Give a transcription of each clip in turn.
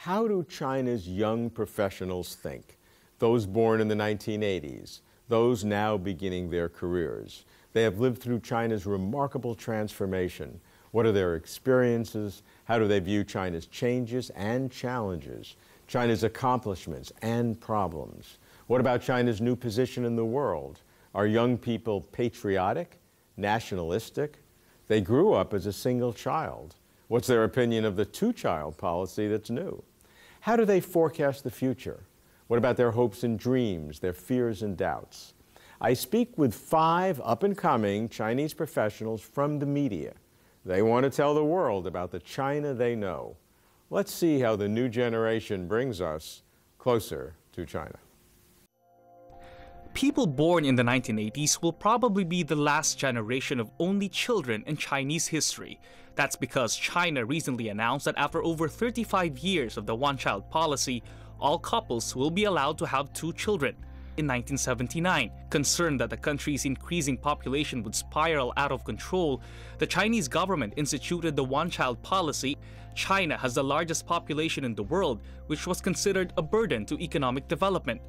How do China's young professionals think? Those born in the 1980s, those now beginning their careers. They have lived through China's remarkable transformation. What are their experiences? How do they view China's changes and challenges? China's accomplishments and problems? What about China's new position in the world? Are young people patriotic, nationalistic? They grew up as a single child. What's their opinion of the two-child policy that's new? How do they forecast the future? What about their hopes and dreams, their fears and doubts? I speak with 5 up-and-coming Chinese professionals from the media. They want to tell the world about the China they know. Let's see how the new generation brings us closer to China. People born in the 1980s will probably be the last generation of only children in Chinese history. That's because China recently announced that after over 35 years of the one-child policy, all couples will be allowed to have 2 children. In 1979, concerned that the country's increasing population would spiral out of control, the Chinese government instituted the one-child policy. China has the largest population in the world, which was considered a burden to economic development.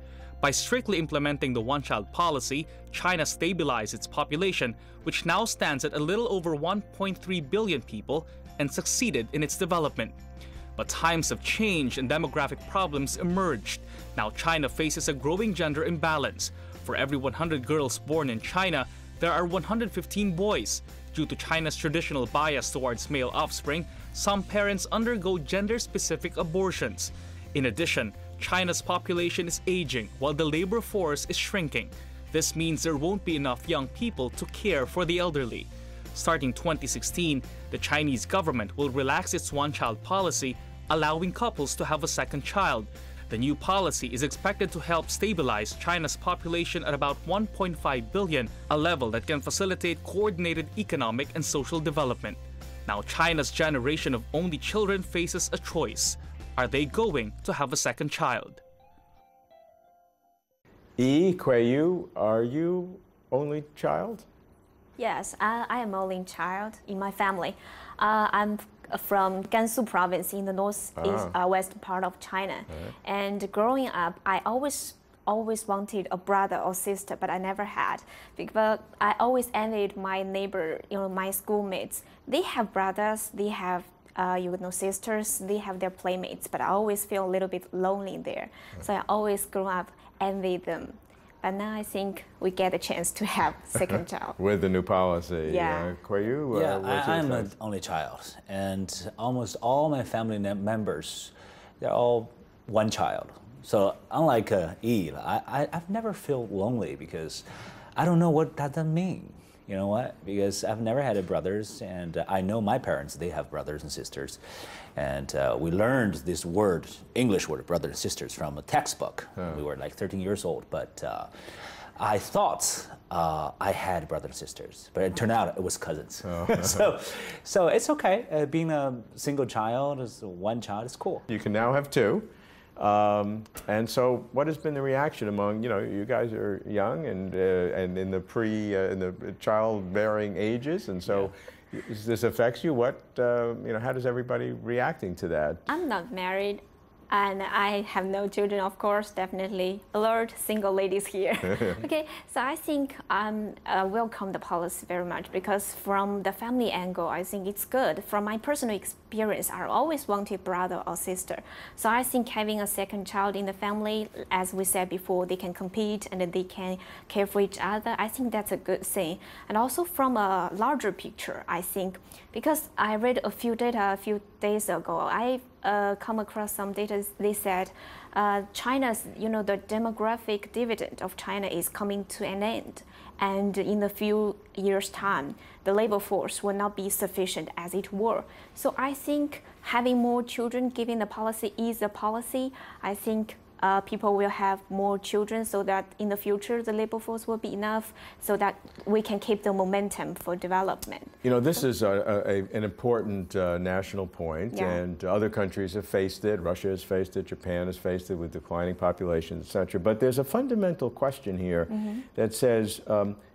By strictly implementing the one-child policy, China stabilized its population, which now stands at a little over 1.3 billion people, and succeeded in its development. But times have changed and demographic problems emerged. Now China faces a growing gender imbalance. For every 100 girls born in China, there are 115 boys. Due to China's traditional bias towards male offspring, some parents undergo gender-specific abortions. In addition, China's population is aging while the labor force is shrinking. This means there won't be enough young people to care for the elderly. Starting 2016, the Chinese government will relax its one-child policy, allowing couples to have a second child. The new policy is expected to help stabilize China's population at about 1.5 billion, a level that can facilitate coordinated economic and social development. Now China's generation of only children faces a choice. Are they going to have a second child? Kuei-yu, are you only child? Yes, I am only child in my family. I'm from Gansu province in the west part of China. And growing up, I always wanted a brother or sister, but I never had. Because I always envied my neighbor, my schoolmates. They have brothers, they have sisters, they have their playmates, but I always feel a little bit lonely there. So I always grew up envy them. But now I think we get a chance to have second child. With the new policy. Yeah. Kuei-yu, yeah, I'm an only child. And almost all my family members, they're all one child. So unlike Yi, I've never felt lonely because I don't know what that means. You know what? Because I've never had brothers, and I know my parents, they have brothers and sisters. And we learned this word, English word, brothers and sisters, from a textbook. We were like 13 years old, but I thought I had brothers and sisters, but it turned out it was cousins. So it's okay. Being a single child, one child, is cool. You can now have 2. And so, what has been the reaction among, you guys are young and in the childbearing ages, and so this affects you. What, how does everybody reacting to that? I'm not married, and I have no children, of course. Definitely alert single ladies here. Okay, so I think I welcome the policy very much because from the family angle, I think it's good. From my personal experience, I always wanted brother or sister. So I think having a second child in the family, as we said before, they can compete and they can care for each other. I think that's a good thing. And also from a larger picture, I think, because I read a few data a few days ago, I come across some data. They said China's, the demographic dividend of China is coming to an end. And in a few years' time, the labor force will not be sufficient as it were. So I think having more children, given the policy is a policy, I think people will have more children so that in the future the labor force will be enough so that we can keep the momentum for development. This is an important national point, and other countries have faced it. Russia has faced it, Japan has faced it with declining populations, etc. But there's a fundamental question here that says,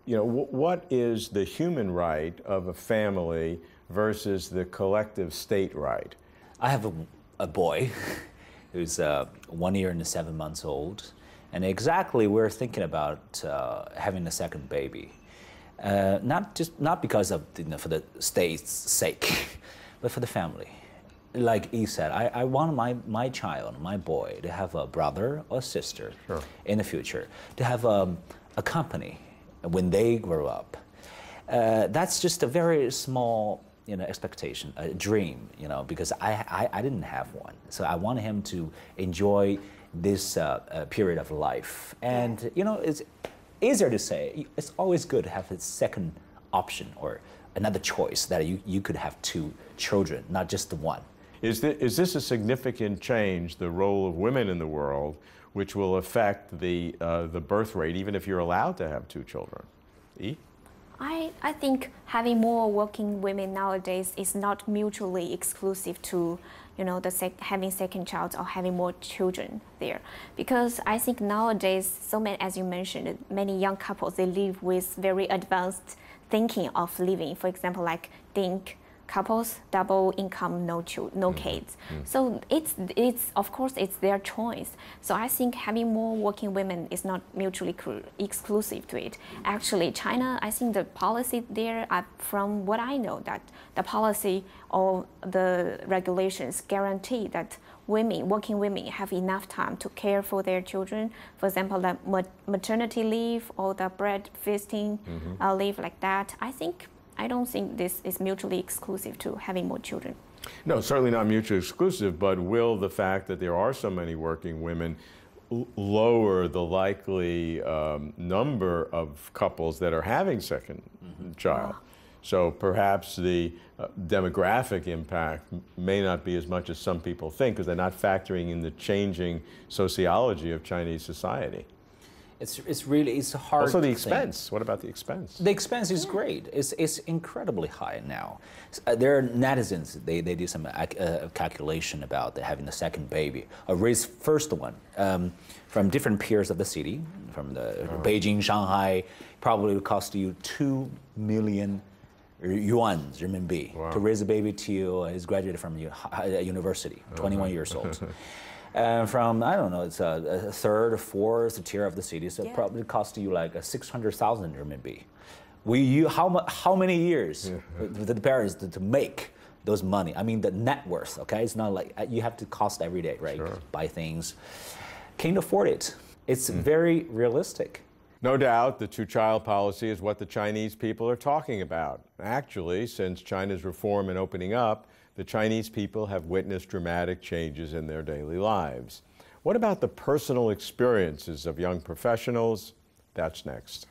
what is the human right of a family versus the collective state right? I have a boy. who's 1 year and 7 months old. And exactly, we're thinking about having a second baby. Not because of, for the state's sake, but for the family. Like Yi said, I want my child, my boy, to have a brother or sister in the future, to have a company when they grow up. That's just a very small, expectation, a dream, because I didn't have one. So I want him to enjoy this period of life. And, it's easier to say, it's always good to have a second option or another choice that you could have 2 children, not just the one. Is this a significant change, the role of women in the world, which will affect the birth rate, even if you're allowed to have 2 children? Yi? I think having more working women nowadays is not mutually exclusive to, having second child or having more children there. Because I think nowadays, so many, as you mentioned, many young couples, they live with very advanced thinking of living. For example, like think couples, double income, no kids. So it's of course it's their choice. So I think having more working women is not mutually exclusive to it. Actually, China, I think the policy there, from what I know, that the policy or the regulations guarantee that working women have enough time to care for their children. For example, the maternity leave or the breastfeeding leave like that. I don't think this is mutually exclusive to having more children. No, certainly not mutually exclusive, but will the fact that there are so many working women lower the likely number of couples that are having second child? So perhaps the demographic impact may not be as much as some people think, because they're not factoring in the changing sociology of Chinese society. It's a hard Also the thing. expense. What about the expense? The expense is great. It's incredibly high now. There are netizens, they did some calculation about having a second baby, or raise first one, from different peers of the city, from the Beijing, Shanghai, probably would cost you 2 million yuan, renminbi, to raise a baby till he's graduated from university, 21 years old. From, I don't know, it's a third or fourth tier of the city, so it probably cost you like 600,000 renminbi. How many years the parents to make those money? I mean, the net worth, okay? It's not like you have to cost every day, right? Buy things. Can you afford it? It's very realistic. No doubt the 2-child policy is what the Chinese people are talking about. Actually, since China's reform and opening up, the Chinese people have witnessed dramatic changes in their daily lives. What about the personal experiences of young professionals? That's next.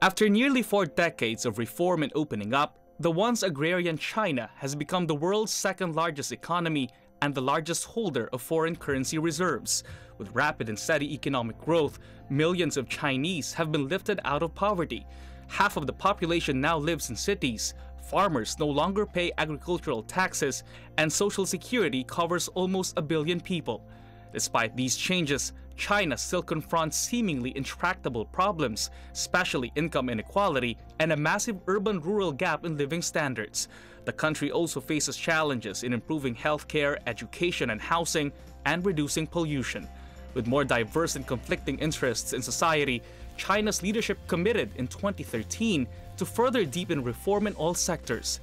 After nearly 4 decades of reform and opening up, the once agrarian China has become the world's second-largest economy and the largest holder of foreign currency reserves. With rapid and steady economic growth, millions of Chinese have been lifted out of poverty. Half of the population now lives in cities. Farmers no longer pay agricultural taxes, and Social Security covers almost 1 billion people. Despite these changes, China still confronts seemingly intractable problems, especially income inequality and a massive urban-rural gap in living standards. The country also faces challenges in improving healthcare, education and housing, and reducing pollution. With more diverse and conflicting interests in society, China's leadership committed in 2013 to further deepen reform in all sectors.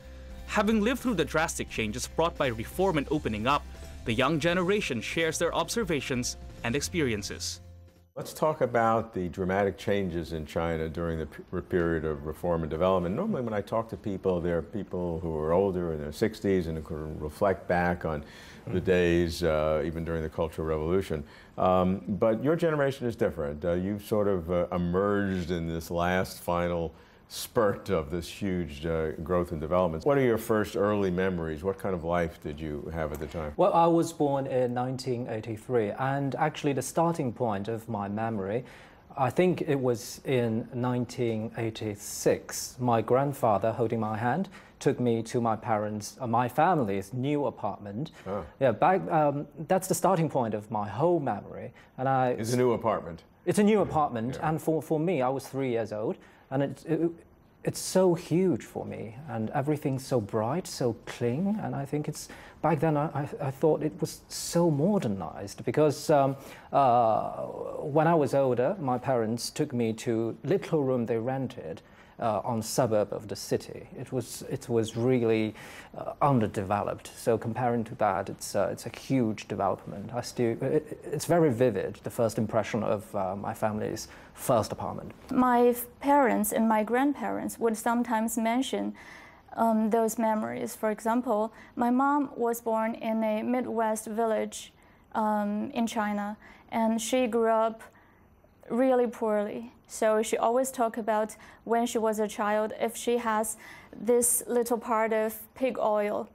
Having lived through the drastic changes brought by reform and opening up, the young generation shares their observations and experiences. Let's talk about the dramatic changes in China during the period of reform and development. Normally when I talk to people, they're people who are older, in their 60s, and who can reflect back on the days, even during the Cultural Revolution. But your generation is different. You've sort of emerged in this last final spurt of this huge growth and development. What are your first early memories? What kind of life did you have at the time? Well, I was born in 1983, and actually the starting point of my memory, I think it was in 1986. My grandfather, holding my hand, took me to my family's new apartment. Oh. Yeah, that's the starting point of my whole memory. And it's a new apartment. It's a new apartment, yeah. And for me, I was 3 years old, and it's so huge for me, and everything's so bright, so clean, and I think it's, back then I thought it was so modernized, because when I was older, my parents took me to little room they rented on suburb of the city. It was really underdeveloped. So comparing to that, it's a huge development. It's very vivid, the first impression of my family's first apartment. My parents and my grandparents would sometimes mention those memories. For example, my mom was born in a Midwest village in China, and she grew up really poorly. So she always talked about when she was a child, if she has this little part of pig oil,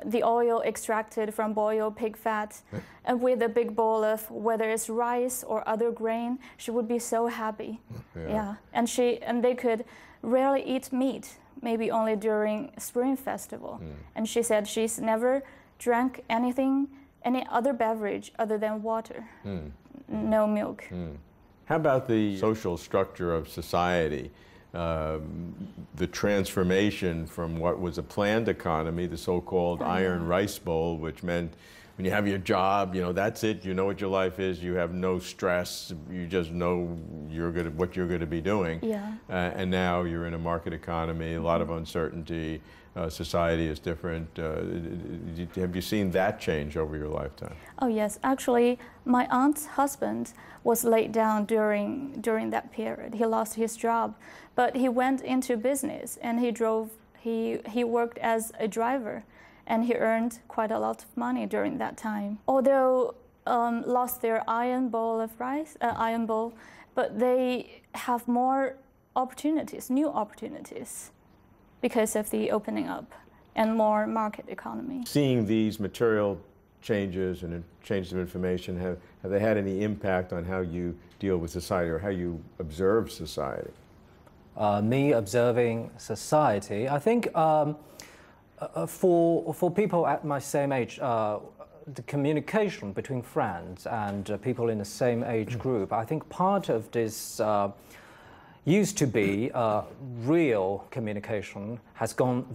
the oil extracted from boiled pig fat, and with a big bowl of whether it's rice or other grain, she would be so happy. Yeah. And they could rarely eat meat, maybe only during Spring Festival. And she said she's never drank any other beverage other than water, no milk. How about the social structure of society? The transformation from what was a planned economy, the so-called iron rice bowl, which meant when you have your job, that's it, you know what your life is, you have no stress, you just know what you're going to be doing. Yeah. And now you're in a market economy, a lot of uncertainty, society is different. Have you seen that change over your lifetime? Oh yes, actually my aunt's husband was laid down during that period. He lost his job, but he went into business and he worked as a driver, and he earned quite a lot of money during that time. Although lost their iron bowl, but they have more opportunities, new opportunities, because of the opening up and more market economy. Seeing these material changes and changes of information, have they had any impact on how you deal with society or how you observe society? Me observing society, I think for people at my same age, the communication between friends and people in the same age group, I think part of this used to be real communication has gone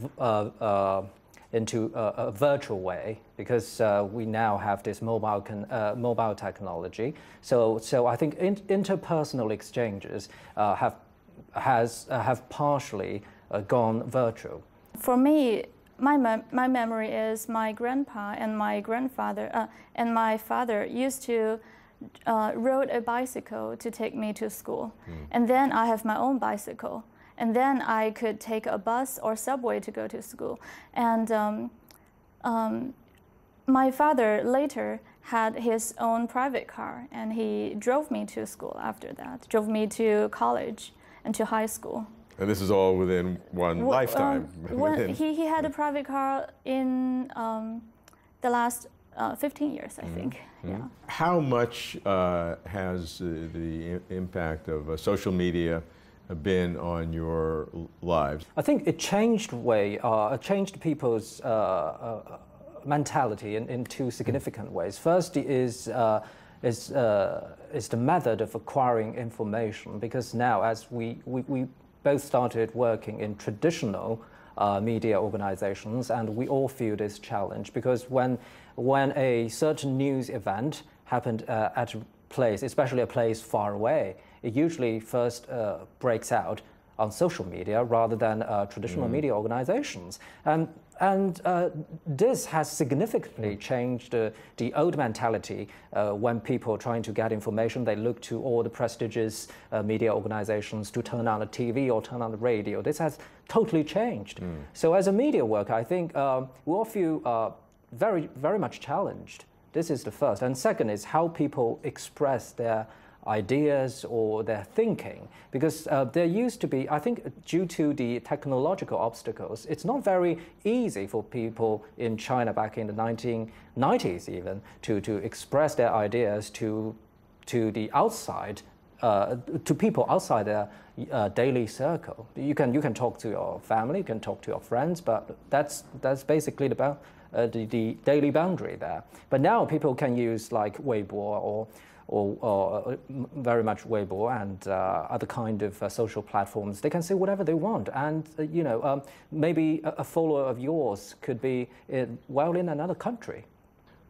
into a virtual way, because we now have this mobile technology. So I think interpersonal exchanges have partially gone virtual. For me, my memory is my grandpa and my grandfather and my father used to rode a bicycle to take me to school. And then I have my own bicycle. And then I could take a bus or subway to go to school. And my father later had his own private car, and he drove me to school after that, drove me to college and to high school. And this is all within one lifetime? He had a private car in the last 15 years, I think. Yeah. How much has the impact of social media been on your lives? I think it changed changed people's mentality in two significant ways. First is the method of acquiring information, because now, as we both started working in traditional media organizations, and we all feel this challenge, because when a certain news event happened at a place, especially a place far away, it usually first breaks out on social media rather than traditional media organizations. And this has significantly changed the old mentality. When people are trying to get information, they look to all the prestigious media organizations to turn on the TV or turn on the radio. This has totally changed. So as a media worker, I think we all feel very, very much challenged. This is the first. And second is how people express their ideas or their thinking, because there used to be, I think due to the technological obstacles, it's not very easy for people in China back in the 1990s even to express their ideas to the outside, to people outside their daily circle. You can talk to your family, you can talk to your friends, but that's basically the daily boundary there. But now people can use like Weibo or very much Weibo and other kind of social platforms, they can say whatever they want. And, maybe a follower of yours could be in another country.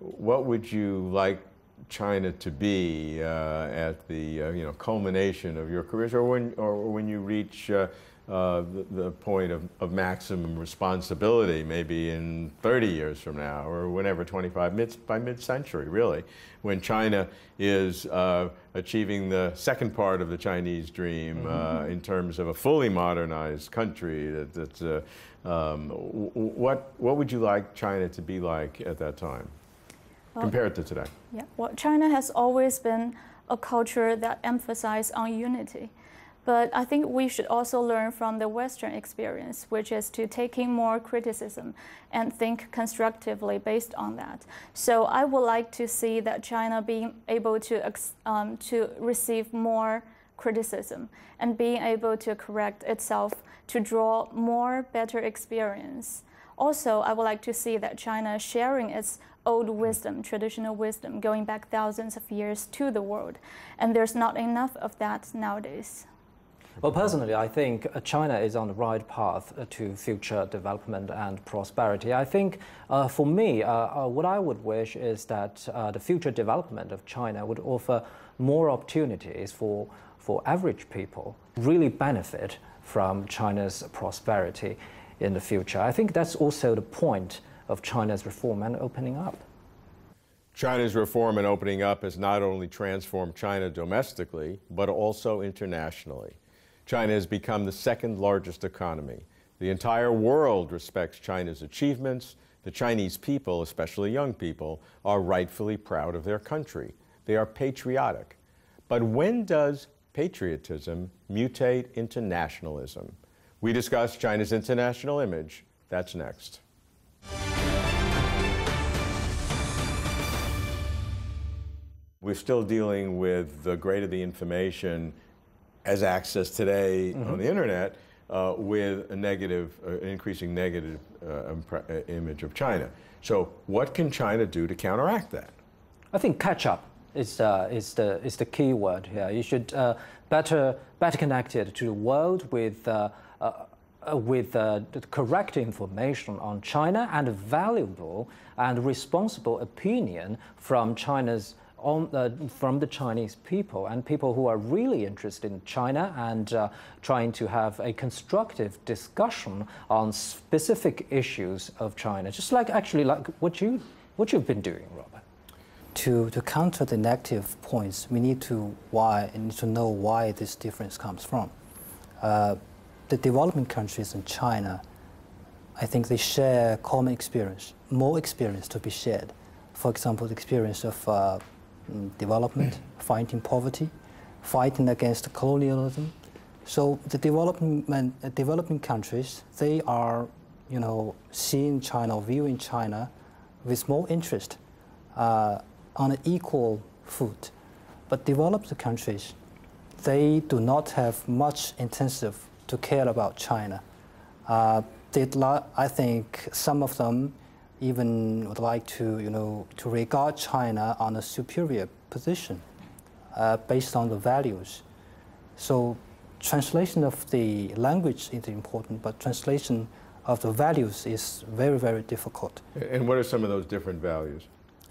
What would you like China to be at the culmination of your careers, or when you reach the point of maximum responsibility, maybe in 30 years from now, or whenever, by mid-century, really, when China is achieving the second part of the Chinese dream in terms of a fully modernized country? What would you like China to be like at that time, compared to today? Yeah, well, China has always been a culture that emphasizes on unity. But I think we should also learn from the Western experience, which is to taking more criticism and think constructively based on that. So I would like to see that China being able to receive more criticism and being able to correct itself to draw more better experience. Also, I would like to see that China sharing its old wisdom, traditional wisdom, going back thousands of years to the world. And there's not enough of that nowadays. Well, personally, I think China is on the right path to future development and prosperity. I think for me, what I would wish is that the future development of China would offer more opportunities for average people really benefit from China's prosperity in the future. I think that's also the point of China's reform and opening up. China's reform and opening up has not only transformed China domestically, but also internationally. China has become the second largest economy. The entire world respects China's achievements. The Chinese people, especially young people, are rightfully proud of their country. They are patriotic. But when does patriotism mutate into nationalism? We discuss China's international image. That's next. We're still dealing with the greater the information as access today on the internet with a negative, increasing negative image of China. So what can China do to counteract that? I think catch up is the key word here. You should better connected to the world with the correct information on China and a valuable and responsible opinion from from the Chinese people and people who are really interested in China and trying to have a constructive discussion on specific issues of China, just like what you've been doing, Robert. To counter the negative points, we need to know why this difference comes from. The developing countries in China, I think they share common experience, more experience to be shared. For example, the experience of development, fighting poverty, fighting against colonialism. So the developing countries, they are, seeing China, viewing China with more interest on an equal foot. But developed countries, they do not have much intensive to care about China. I think some of them even would like to regard China on a superior position based on the values. So translation of the language is important, but translation of the values is very, very difficult. And what are some of those different values?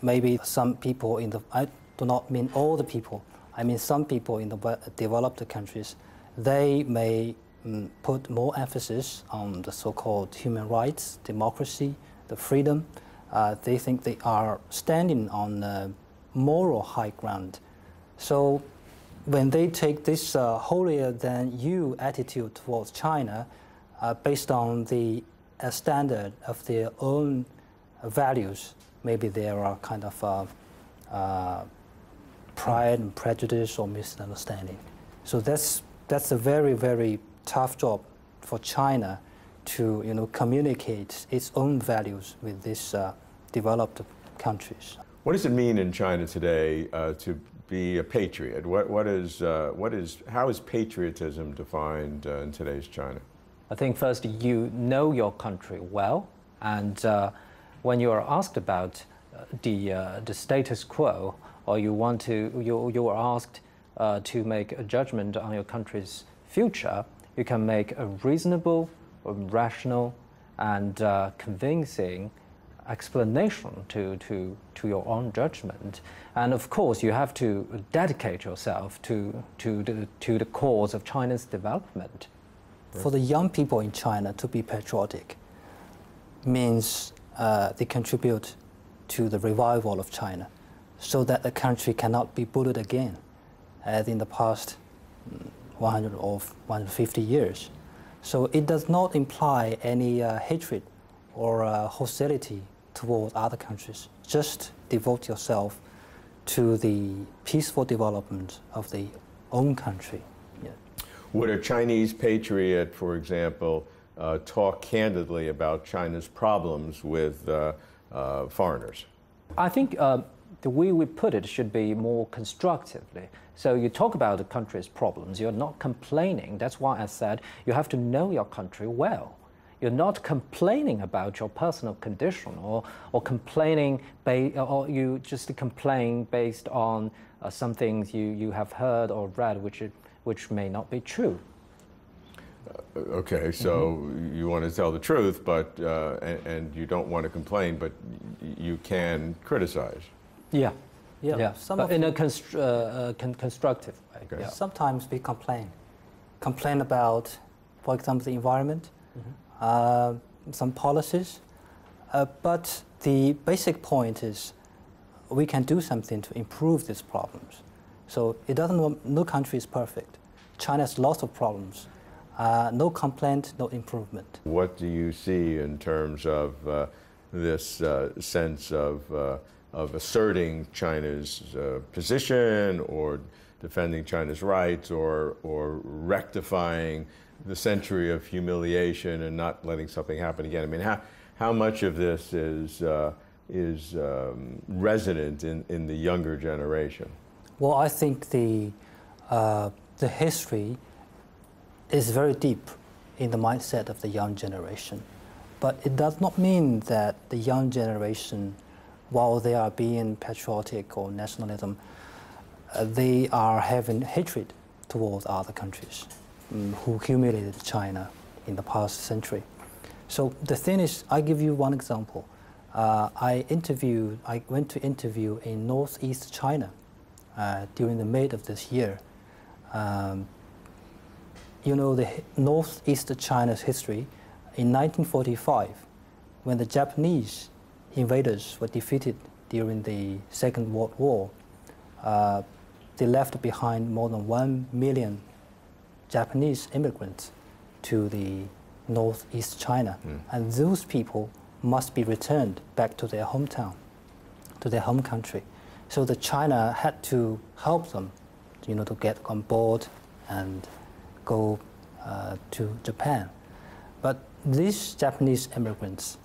Maybe some people I do not mean all the people, I mean some people in the developed countries, they may put more emphasis on the so-called human rights, democracy, the freedom. They think they are standing on a moral high ground. So when they take this holier-than-you attitude towards China based on the standard of their own values, maybe there are kind of pride and prejudice or misunderstanding. So that's a very, very tough job for China to communicate its own values with these developed countries. What does it mean in China today to be a patriot? How is patriotism defined in today's China? I think first you know your country well, and when you are asked about the status quo or you are asked to make a judgment on your country's future, you can make a reasonable, rational, and convincing explanation to your own judgment. And of course, you have to dedicate yourself to the cause of China's development. For the young people in China to be patriotic means they contribute to the revival of China so that the country cannot be bullied again as in the past 100 or 150 years. So it does not imply any hatred or hostility toward other countries. Just devote yourself to the peaceful development of the own country. Yeah. Would a Chinese patriot, for example, talk candidly about China's problems with foreigners? I think the way we put it should be more constructively. So you talk about the country's problems, you're not complaining. That's why I said you have to know your country well. You're not complaining about your personal condition or complaining, or you just complain based on some things you have heard or read which may not be true. Okay, so you want to tell the truth, but and you don't want to complain, but you can criticize. Yeah. Yeah. But in a constructive way. Okay. Yeah. Sometimes we complain about, for example, the environment, some policies, but the basic point is we can do something to improve these problems. So it doesn't. No country is perfect. China has lots of problems. No complaint, no improvement. What do you see in terms of this sense of asserting China's position or defending China's rights or rectifying the century of humiliation and not letting something happen again? I mean, how much of this is resonant in the younger generation? Well, I think the history is very deep in the mindset of the young generation. But it does not mean that the young generation, while they are being patriotic or nationalism, they are having hatred towards other countries who humiliated China in the past century. So the thing is, I give you one example. I went to interview in northeast China during the May of this year. You know, the northeast China's history, in 1945, when the Japanese invaders were defeated during the Second World War, they left behind more than 1 million Japanese immigrants to the northeast China. And those people must be returned back to their hometown, to their home country. So the China had to help them, you know, to get on board and go to Japan. But these Japanese immigrants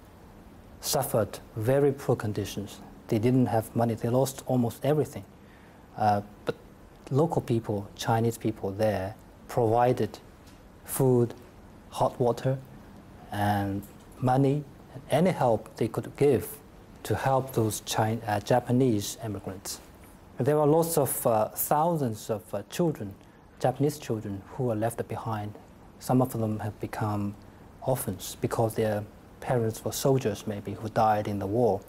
suffered very poor conditions. They didn't have money. They lost almost everything. But local people, Chinese people there, provided food, hot water, and money, and any help they could give to help those Japanese immigrants. There were lots of thousands of children, Japanese children, who were left behind. Some of them have become orphans because their parents were soldiers, maybe, who died in the war.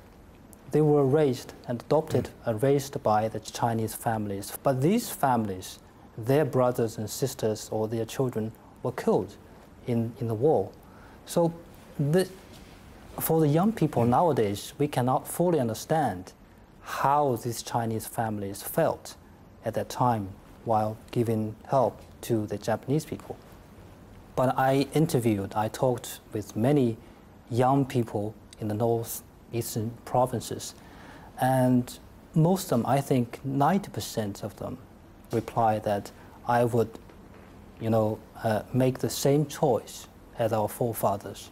They were raised and adopted, raised by the Chinese families. But these families, their brothers and sisters or their children were killed in the war. So for the young people nowadays, we cannot fully understand how these Chinese families felt at that time while giving help to the Japanese people. But I talked with many young people in the northeastern provinces, and most of them, I think 90% of them, replied that I would, make the same choice as our forefathers,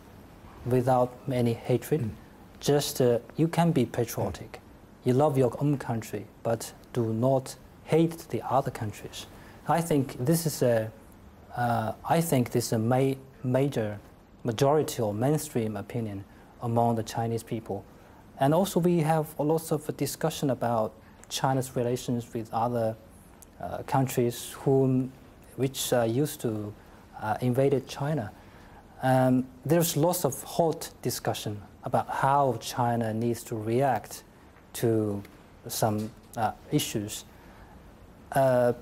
without any hatred. Just you can be patriotic, you love your own country, but do not hate the other countries. I think this is a major majority or mainstream opinion among the Chinese people. And also we have lots of discussion about China's relations with other countries which used to invaded China. There's lots of hot discussion about how China needs to react to some issues. The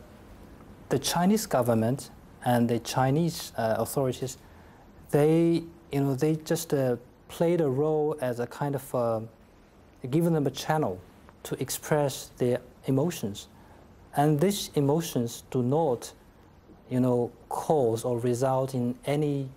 Chinese government and the Chinese authorities, they just played a role as a kind of giving them a channel to express their emotions, and these emotions do not, cause or result in any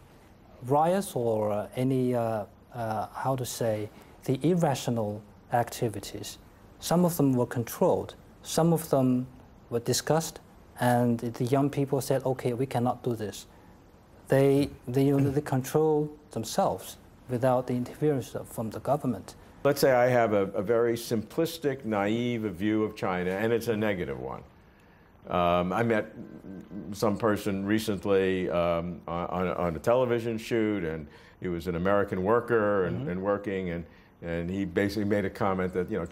riots or any how to say, the irrational activities. Some of them were controlled, some of them were discussed, and the young people said, okay, we cannot do this. They control themselves without the interference from the government. Let's say I have a very simplistic, naive view of China, and it's a negative one. I met some person recently on a television shoot, and he was an American worker and working, and he basically made a comment that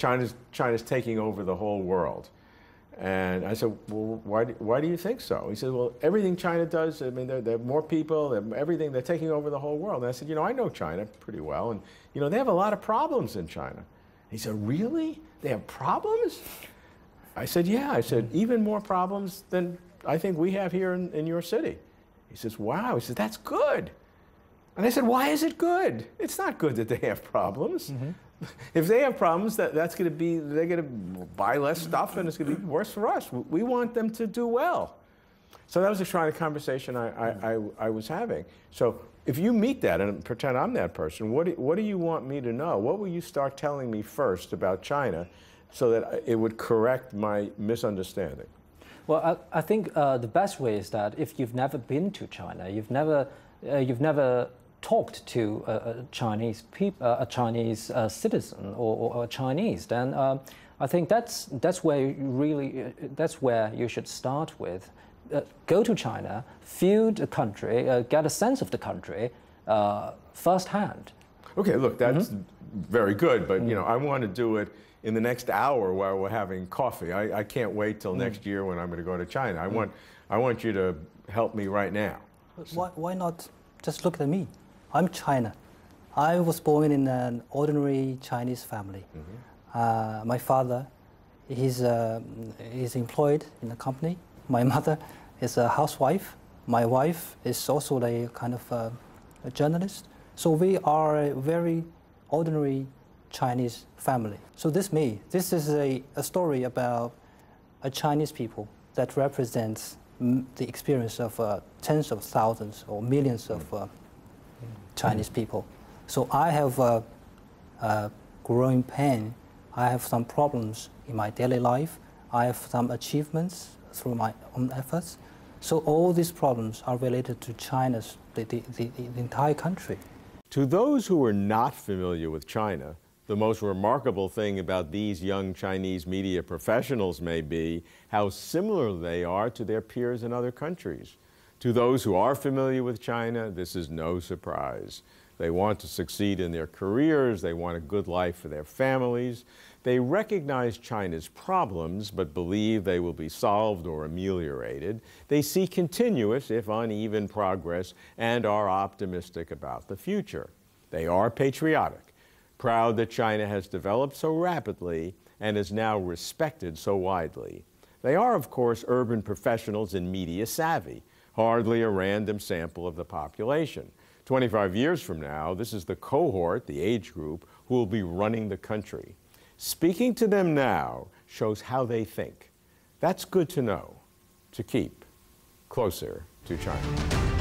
China's taking over the whole world. And I said, well, why do you think so? He said, well, everything China does, I mean, they're more people, everything, they're taking over the whole world. And I said, I know China pretty well, and they have a lot of problems in China. He said, really? They have problems? I said, yeah. I said, even more problems than I think we have here in your city. He says, wow. He says, that's good. And I said, why is it good? It's not good that they have problems. If they have problems, they're going to buy less stuff, and it's going to be worse for us. We want them to do well. So that was the kind of conversation I was having. So if you meet that and pretend I'm that person, what do you want me to know? What will you start telling me first about China so that it would correct my misunderstanding? Well, I think the best way is that if you've never been to China, you've never talked to a Chinese citizen or a Chinese, then I think that's where you should start with. Go to China, feel the country, get a sense of the country firsthand. Okay, look, that's very good, but I want to do it in the next hour while we're having coffee. I can't wait till next year when I'm going to go to China. I want you to help me right now. Why not just look at me? I'm China. I was born in an ordinary Chinese family. My father, he's employed in a company. My mother is a housewife. My wife is also a kind of a journalist. So we are a very ordinary Chinese family. So this is a story about a Chinese people that represents the experience of tens of thousands or millions of Chinese people. So I have a growing pain. I have some problems in my daily life. I have some achievements through my own efforts. So all these problems are related to China's, the entire country. To those who are not familiar with China, the most remarkable thing about these young Chinese media professionals may be how similar they are to their peers in other countries. To those who are familiar with China, this is no surprise. They want to succeed in their careers, they want a good life for their families. They recognize China's problems, but believe they will be solved or ameliorated. They see continuous, if uneven, progress and are optimistic about the future. They are patriotic, proud that China has developed so rapidly and is now respected so widely. They are, of course, urban professionals and media savvy, hardly a random sample of the population. 25 years from now, this is the cohort, the age group, who will be running the country. Speaking to them now shows how they think. That's good to know, to keep closer to China.